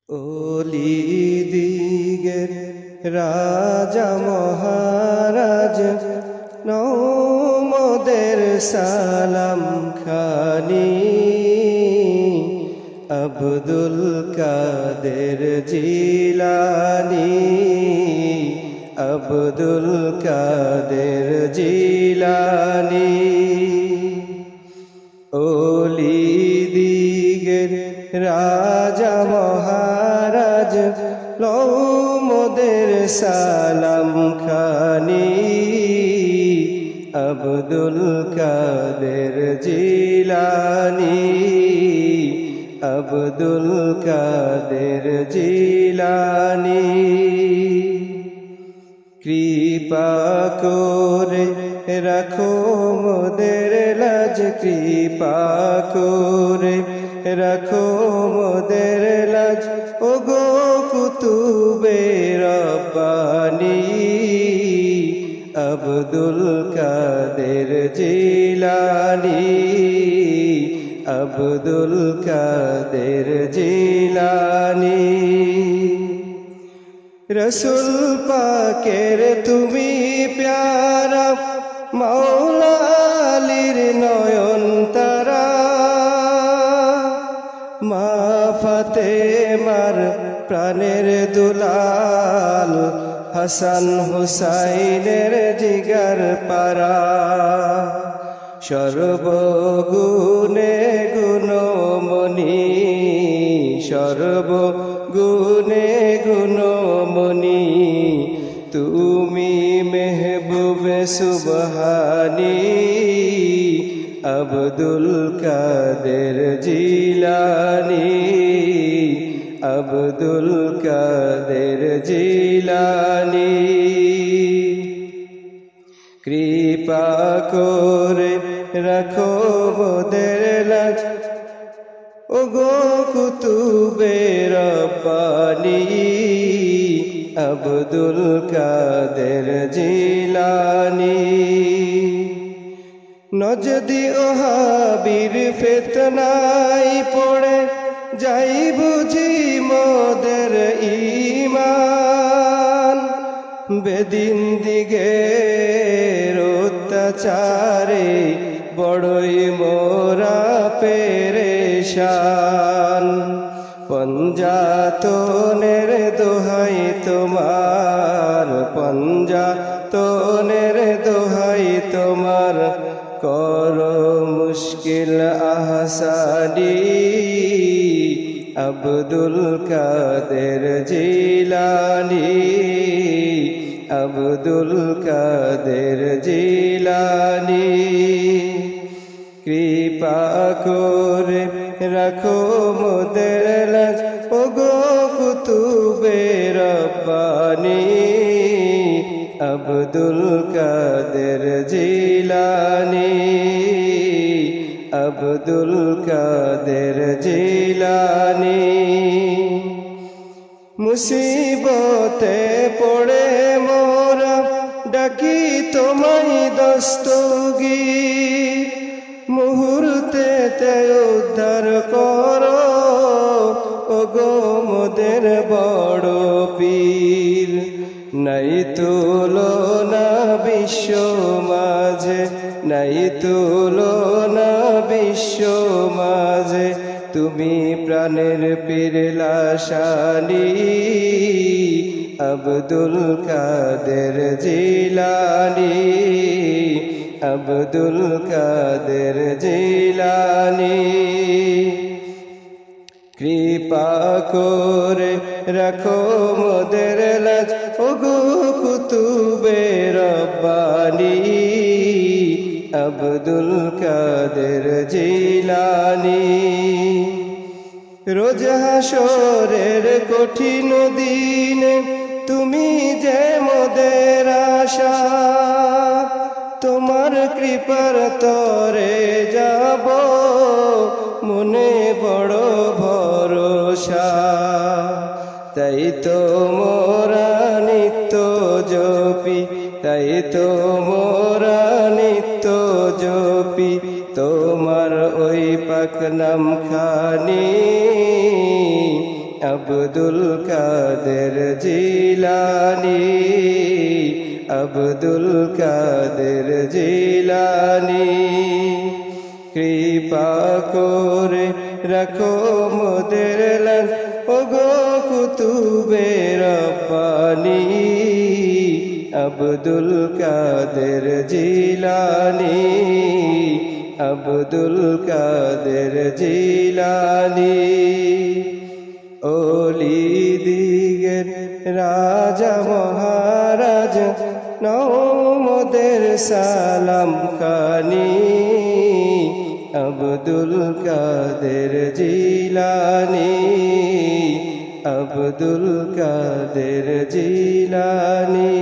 ওলি দিগের রাজা মহারাজ নৌমদের সালাম খানি আব্দুল কাদের জিলানী আব্দুল কাদের জিলানী ওলি দিগের রাজা মহারাজ লৌমদের সালাম খানি আব্দুল কাদের জিলানী আব্দুল কাদের জিলানী কৃপা করে রাখো মোদের লাজ কৃপা করে রাখো মোদের লাজ ওগো কুতুবে রব্বানী আব্দুল কাদের জিলানী আব্দুল কাদের জিলানী রসুল পাকের তুমি প্যারা মাওলা আলীর নয়ন তারা মা ফাতেমার প্রাণের দুলাল হাসান হুসাইনের জিগার পারা সর্বগুণে গুণমণি সর্বগুণে গুণমণি তুমি মেহবুবে সুবহানী আব্দুল কাদের জিলানী আব্দুল কাদের জিলানী কৃপা করে রাখো মোদের লাজ ওগো কুতুবে রব্বানী আব্দুল কাদের জিলানী নজদি ওহাবীর ফিতনায় পড়ে যাই বুঝি মোদের ঈমান বেদিন দিগের অত্যাচারে বড়ই মোরা পেরেশান পঞ্জাতনের দোহাই তোমার পঞ্জাতনের দোহাই তোমার কর মুশকিল আহসানী আব্দুল কাদের জিলানী আব্দুল কাদের জিলানী কৃপা করে রাখো মোদের লাজ ওগো কুতুবে রব্বানী আব্দুল কাদের জিলানী আব্দুল কাদের জিলানী মুসিবতে পড়ে মোরা ডাকি তোমায় দস্তগীর মুহূর্তে তে উদ্ধার করো ওগো মোদের বড় পীর নাই তুলনা বিশ্ব মাঝে নাই তুলনা বিশ্ব মাঝে তুমি প্রাণের পীর লাশানী আব্দুল কাদের জিলানী আব্দুল কাদের জিলানী কৃপা করে রাখো মোদের লাজ ওগো কুতুবে রব্বানী আব্দুল কাদের জিলানী রোজ হাসরের কঠিন দিনে তুমি যে মোদের আশা তোমার কৃপার তরে যাব মনে বড় ভরসা তাই তো মোরা নিত্য জপি তাই তো মোরা নিত্য জপি তোমার ওই পাক নাম খানি আব্দুল কাদের জিলানী, আব্দুল কাদের জিলানী। কৃপা করে রাখো মোদের লান, ওগো কুতুবে রব্বানী, আব্দুল কাদের জিলানী, আব্দুল কাদের জিলানী। ওলি দিগের রাজা মহারাজ, নও মোদের সালাম খানি, আব্দুল কাদের জিলানী, আব্দুল কাদের জিলানী।